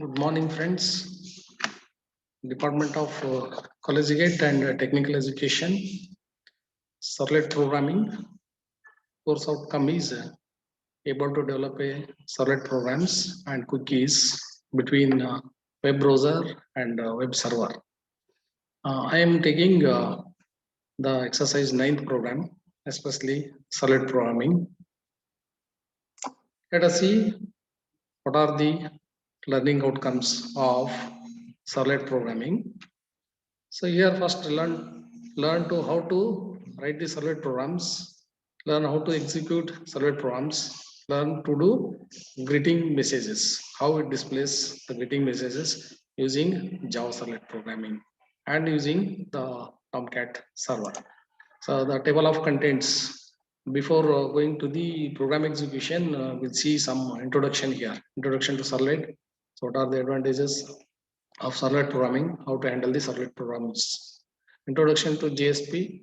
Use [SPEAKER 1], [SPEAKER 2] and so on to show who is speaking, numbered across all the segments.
[SPEAKER 1] Good morning, friends. Department of Collegiate and Technical Education, Servlet Programming. Course outcome is able to develop a Servlet programs and cookies between web browser and web server. I am taking the exercise 9th program, especially Servlet Programming. Let us see what are the learning outcomes of Servlet Programming. So here first learn to how to write the servlet programs, learn how to execute servlet programs, learn to do greeting messages, how it displays the greeting messages using Java servlet programming and using the Tomcat server. So the table of contents. Before going to the program execution, we'll see some introduction here. Introduction to servlet. So what are the advantages of servlet programming, how to handle the servlet programs. Introduction to JSP,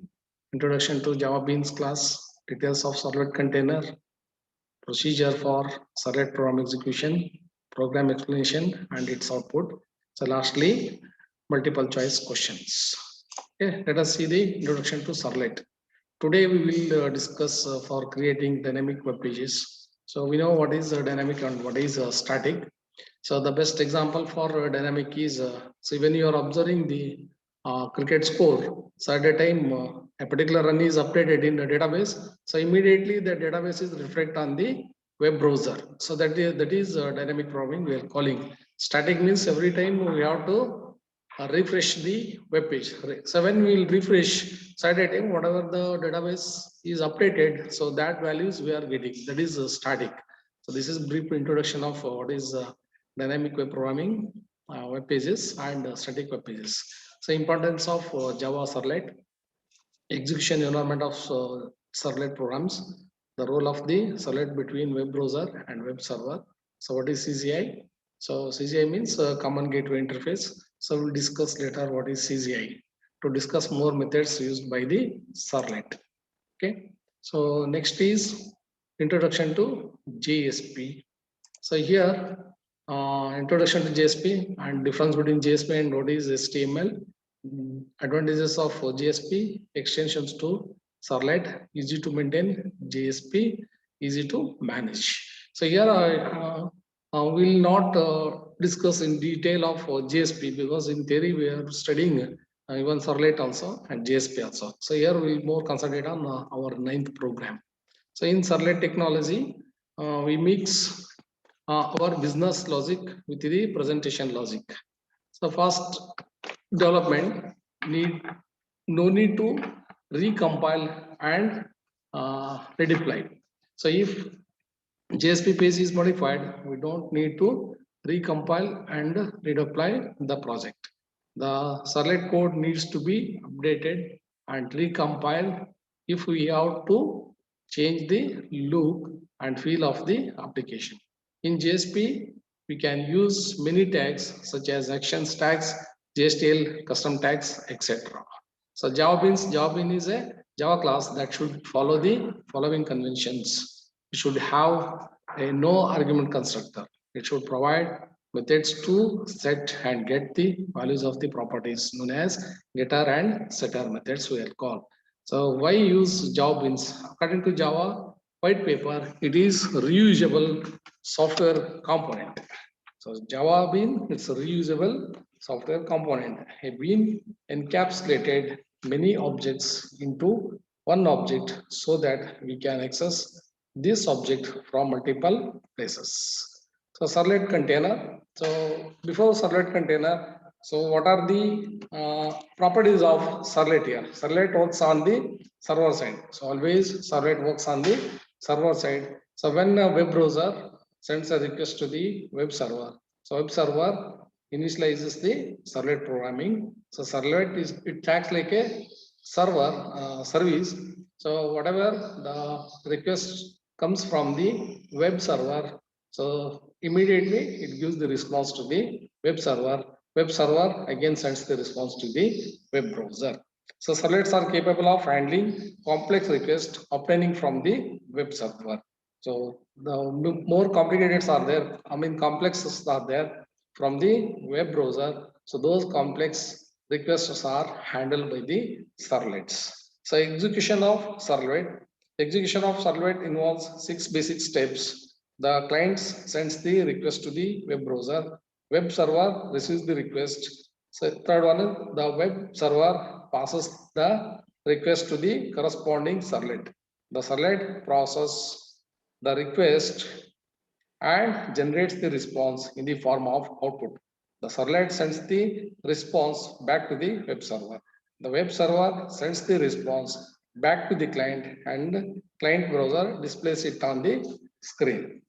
[SPEAKER 1] introduction to Java Beans class, details of servlet container, procedure for servlet program execution, program explanation and its output. So lastly, multiple choice questions. Okay, let us see the introduction to servlet. Today we will discuss for creating dynamic web pages. So we know what is dynamic and what is static. So the best example for dynamic is, so when you are observing the cricket score, so at a time a particular run is updated in the database, so immediately the database is reflect on the web browser. So that is dynamic programming we are calling. Static means every time we have to refresh the web page. So when we will refresh, so at a time whatever the database is updated, so that values we are getting. That is static. So this is brief introduction of what is dynamic web programming, web pages and static web pages. So importance of Java Servlet, execution environment of Servlet programs, the role of the Servlet between web browser and web server. So what is CGI? So CGI means Common Gateway Interface. So we'll discuss later what is CGI to discuss more methods used by the Servlet. Okay. So next is introduction to JSP. So here introduction to JSP and difference between JSP and what is HTML. Advantages of JSP, extensions to Servlet, easy to maintain, JSP, easy to manage. So here I will not discuss in detail of JSP because in theory we are studying even Servlet also and JSP also. So here we will more concentrate on our 9th program. So in Servlet technology, we mix our business logic with the presentation logic. So first development no need to recompile and redeploy. So if JSP page is modified, we don't need to recompile and redeploy the project. The Servlet code needs to be updated and recompiled if we have to change the look and feel of the application. In JSP, we can use many tags such as actions tags, JSTL, custom tags, etc. So Java Beans is a Java class that should follow the following conventions. It should have a no argument constructor. It should provide methods to set and get the values of the properties known as getter and setter methods we are called. So why use Java Beans? According to Java white paper, it is reusable software component. So Java Bean, it's a reusable software component. A bean encapsulated many objects into one object so that we can access this object from multiple places. So Servlet container. So before Servlet container, so what are the properties of Servlet here? Servlet works on the server side. So always Servlet works on the server side. So when a web browser sends a request to the web server, so web server initializes the Servlet programming. So Servlet it acts like a server service. So whatever the request comes from the web server, so immediately it gives the response to the web server. Web server again sends the response to the web browser. So servlets are capable of handling complex requests obtaining from the web server. So the more complicated are there, complexes are there. from the web browser. So those complex requests are handled by the servlets. So execution of servlet involves 6 basic steps. The client sends the request to the web browser. Web server receives the request. So third one is the web server passes the request to the corresponding servlet. The servlet processes the request and generates the response in the form of output. The servlet sends the response back to the web server. The web server sends the response back to the client and client browser displays it on the screen.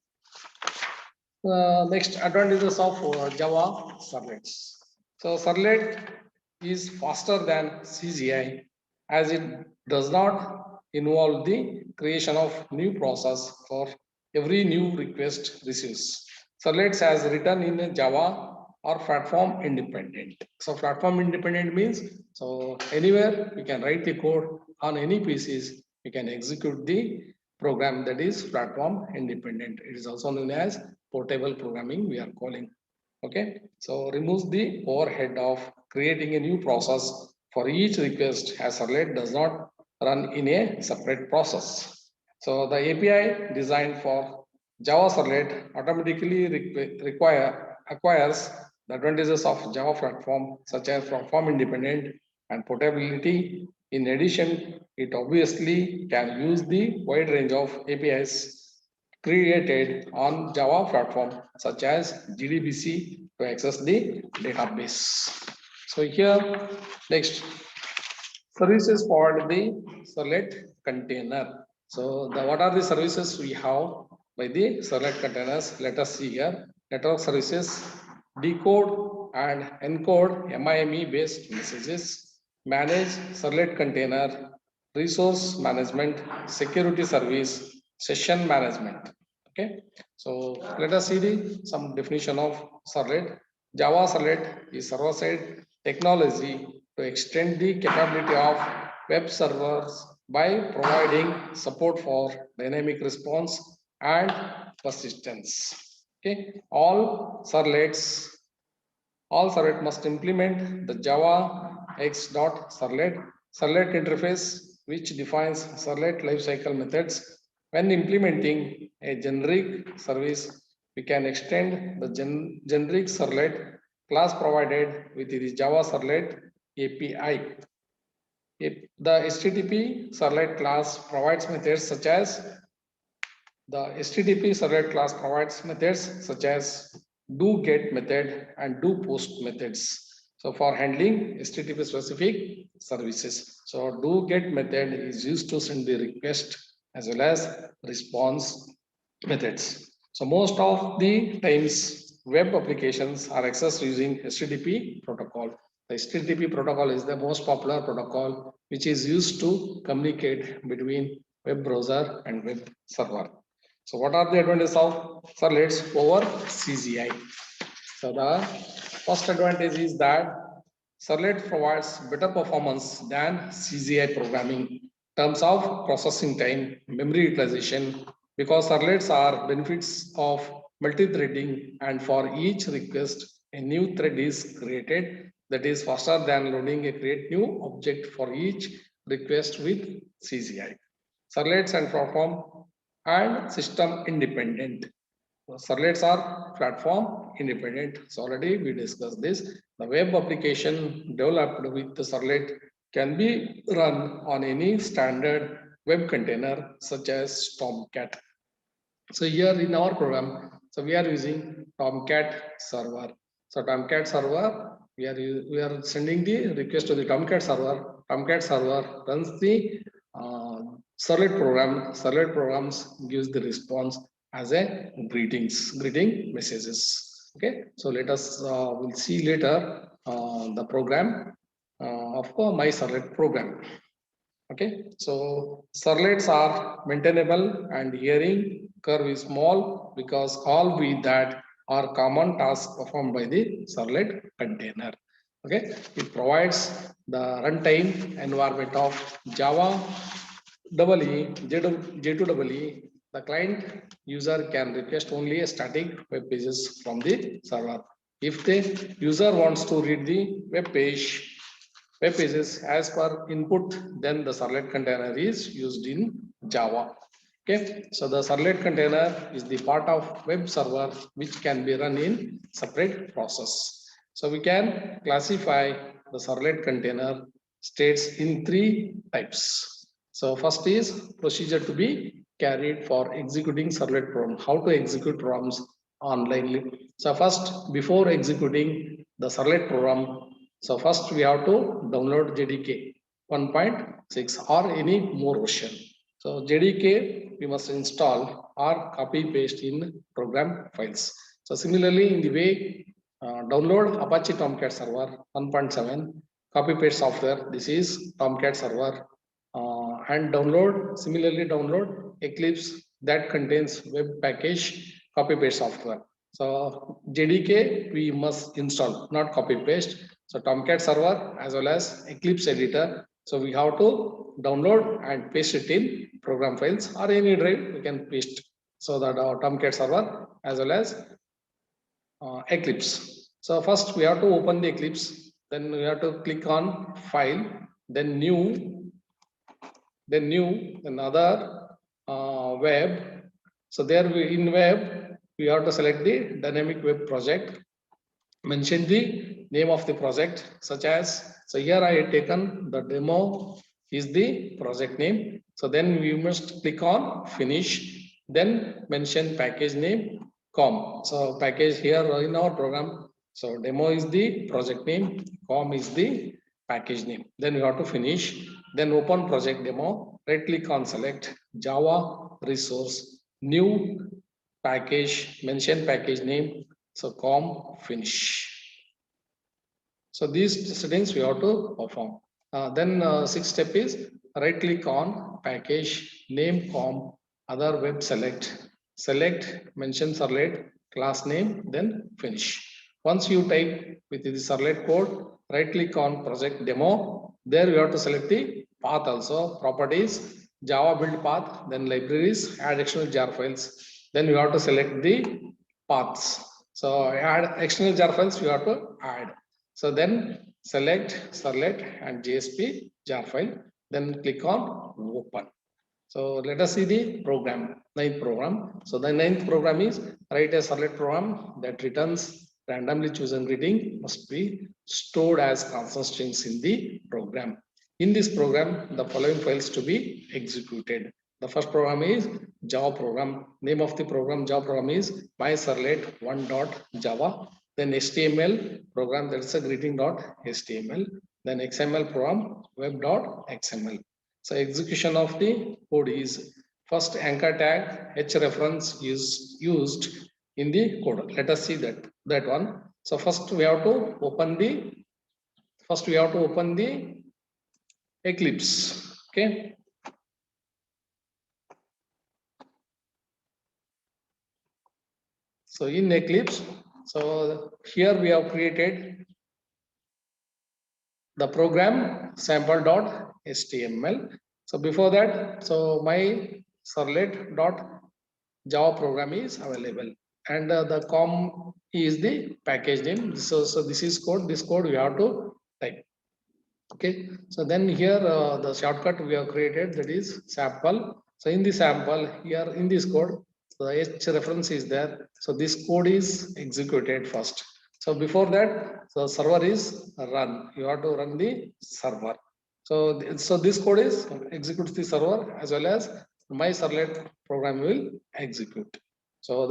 [SPEAKER 1] Next advantages of Java servlets. So servlet is faster than CGI as it does not involve the creation of new process for every new request receives. Servlets as written in Java are platform independent. So platform independent means so anywhere we can write the code on any PCs, we can execute the program that is platform independent. It is also known as portable programming we are calling. Okay, so removes the overhead of creating a new process for each request as servlet does not run in a separate process. So the API designed for Java servlet automatically acquires the advantages of Java platform such as platform independent and portability. In addition, it obviously can use the wide range of APIs created on Java platform such as JDBC to access the database. So here next services for the servlet container. So what are the services we have by the servlet containers? Let us see here. Network services decode and encode MIME based messages, manage servlet container, resource management, security service, session management. Okay, so let us see some definition of servlet. Java servlet is server-side technology to extend the capability of web servers by providing support for dynamic response and persistence. Okay, all servlet must implement the Java x.servlet interface, which defines servlet lifecycle methods. When implementing a generic service, we can extend the generic servlet class provided with the Java servlet API. The HTTP servlet class provides methods such as the HTTP servlet class provides methods such as do get method and do post methods. So for handling HTTP specific services. So do get method is used to send the request as well as response methods. So most of the times web applications are accessed using HTTP protocol. The HTTP protocol is the most popular protocol which is used to communicate between web browser and web server. So what are the advantages of servlets over CGI? So the first advantage is that servlet provides better performance than CGI programming in terms of processing time, memory utilization, because servlets are benefits of multi-threading and for each request, a new thread is created that is faster than loading a create new object for each request with CGI. Servlets and platform and system independent. Servlets are platform independent. So already we discussed this. The web application developed with the servlet can be run on any standard web container such as Tomcat. So here in our program, so we are using Tomcat server. So Tomcat server, we are sending the request to the Tomcat server. Tomcat server runs the servlet program. Servlet programs gives the response as a greeting messages. Okay, so let us we'll see later the program of my servlet program. Okay, so servlets are maintainable and hearing curve is small because all with that are common tasks performed by the servlet container. Okay, it provides the runtime environment of Java J2EE. The client user can request only a static web pages from the server. If the user wants to read the web pages as per input, then the servlet container is used in Java. Okay, so the servlet container is the part of web server which can be run in separate process. So we can classify the servlet container states in three types. So first is procedure to be carried for executing servlet program. How to execute programs online. So first, before executing the servlet program, so first we have to download JDK 1.6 or any more version. So JDK we must install or copy paste in program files. So similarly, in the way download Apache Tomcat Server 1.7, copy paste software. This is Tomcat Server, and similarly download Eclipse that contains web package copy paste software. So JDK we must install, not copy paste. So Tomcat Server as well as Eclipse editor. So we have to download and paste it in program files or any drive we can paste. So that our Tomcat Server as well as Eclipse. So first we have to open the Eclipse, then we have to click on file, then new, then other web. So there in web, we have to select the dynamic web project, mention the name of the project such as, so here I have taken the demo is the project name. So then we must click on finish, then mention package name com. So package here in our program. So demo is the project name, com is the package name. Then we have to finish, then open project demo, right click on select Java resource, new package, mention package name, so com finish. So these settings we have to perform. Then sixth step is right click on package name com, other web select, mention servlet, class name, then finish. Once you type with the servlet code, right click on project demo. There you have to select the path also, properties, Java build path, then libraries, add external jar files. Then you have to select the paths. So add external jar files you have to add. So then select servlet and JSP jar file, then click on open. So let us see the program, ninth program. So the ninth program is write a servlet program that returns randomly chosen greeting must be stored as constant strings in the program. In this program, the following files to be executed. The first program is Java program. Name of the program Java program is myservlet1.java. Then HTML program, that's a greeting.html. Then XML program web.xml. So execution of the code is first anchor tag h reference is used in the code. Let us see that one. So first we have to open the Eclipse. Okay. So in Eclipse, so here we have created the program sample.html. So before that, so my servlet.java program is available, and the com is the package name. So this is code. This code we have to type. Okay. So then here the shortcut we have created, that is sample. So in the sample here in this code, the h reference is there. So this code is executed first. So before that, the server is run. You have to run the server. So this code is executes the server as well as my servlet program will execute. So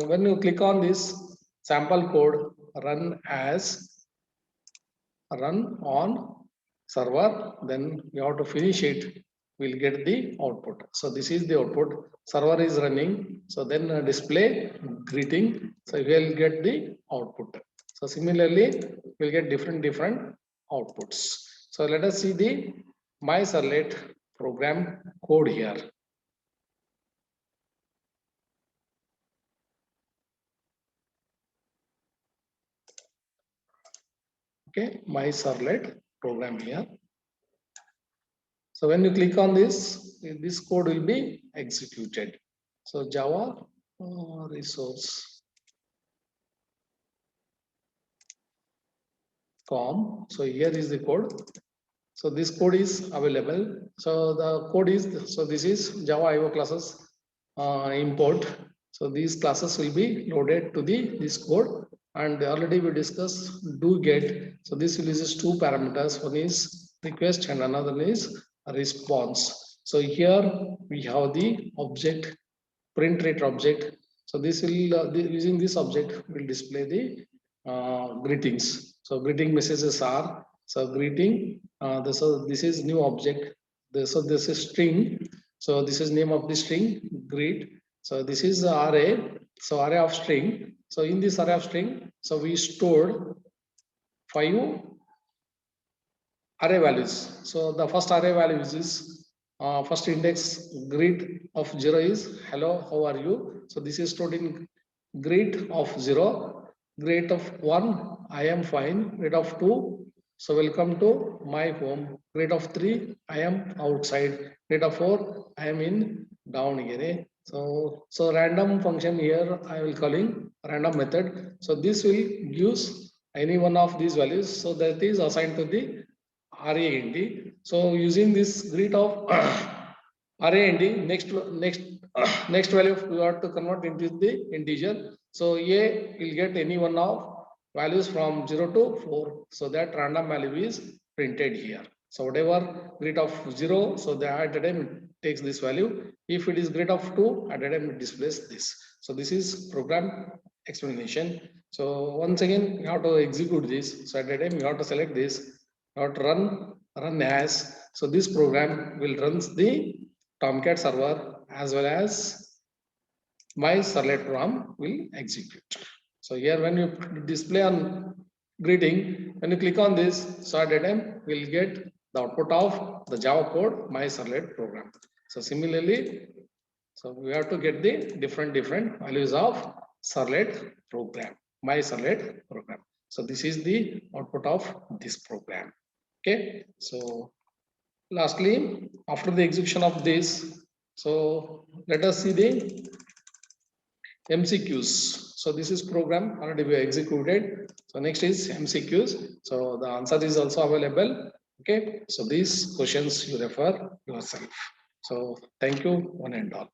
[SPEAKER 1] when you click on this sample code, run on server, then you have to finish it, we'll get the output. So this is the output, server is running. So then display greeting, so you will get the output. So similarly we'll get different outputs. So let us see the my servlet program code here. Okay, my servlet program here. So when you click on this code will be executed. So Java resource. com. So here is the code. So this code is available. So the code is, so this is Java IO classes import. So these classes will be loaded to this code, and already we discussed do get. So this uses two parameters. One is request and another is response. So here we have the object print rate object. So this will using this object will display the greetings. So greeting messages are, so greeting. This is new object. So this is string. So this is name of the string greet. So this is the array. So array of string. So in this array of string, so we stored 5 array values. So the first array values is first index greet of 0 is hello, how are you? So this is stored in greet of 0, greet of 1, I am fine, greet of 2, so welcome to my home, greet of 3, I am outside, greet of 4, I am in down here. So random function here I will calling random method. So this will use any one of these values, so that is assigned to the array. So using this greet of array next value we have to convert into the integer. So a will get any one of values from 0 to 4. So that random value is printed here. So whatever greet of 0, so the at the time it takes this value. If it is greet of 2, at the time it displays this. So this is program explanation. So once again you have to execute this. So at the time you have to select this, not run as. So this program will run the Tomcat server as well as my servlet program will execute. So here when you display on greeting, when you click on this, so at that time we'll get the output of the Java code my servlet program. So similarly, so we have to get the different values of servlet program, my servlet program. So this is the output of this program. Okay, so lastly, after the execution of this, so let us see the MCQs. So this is program already we executed. So next is MCQs. So the answer is also available. Okay, so these questions you refer yourself. So thank you one and all.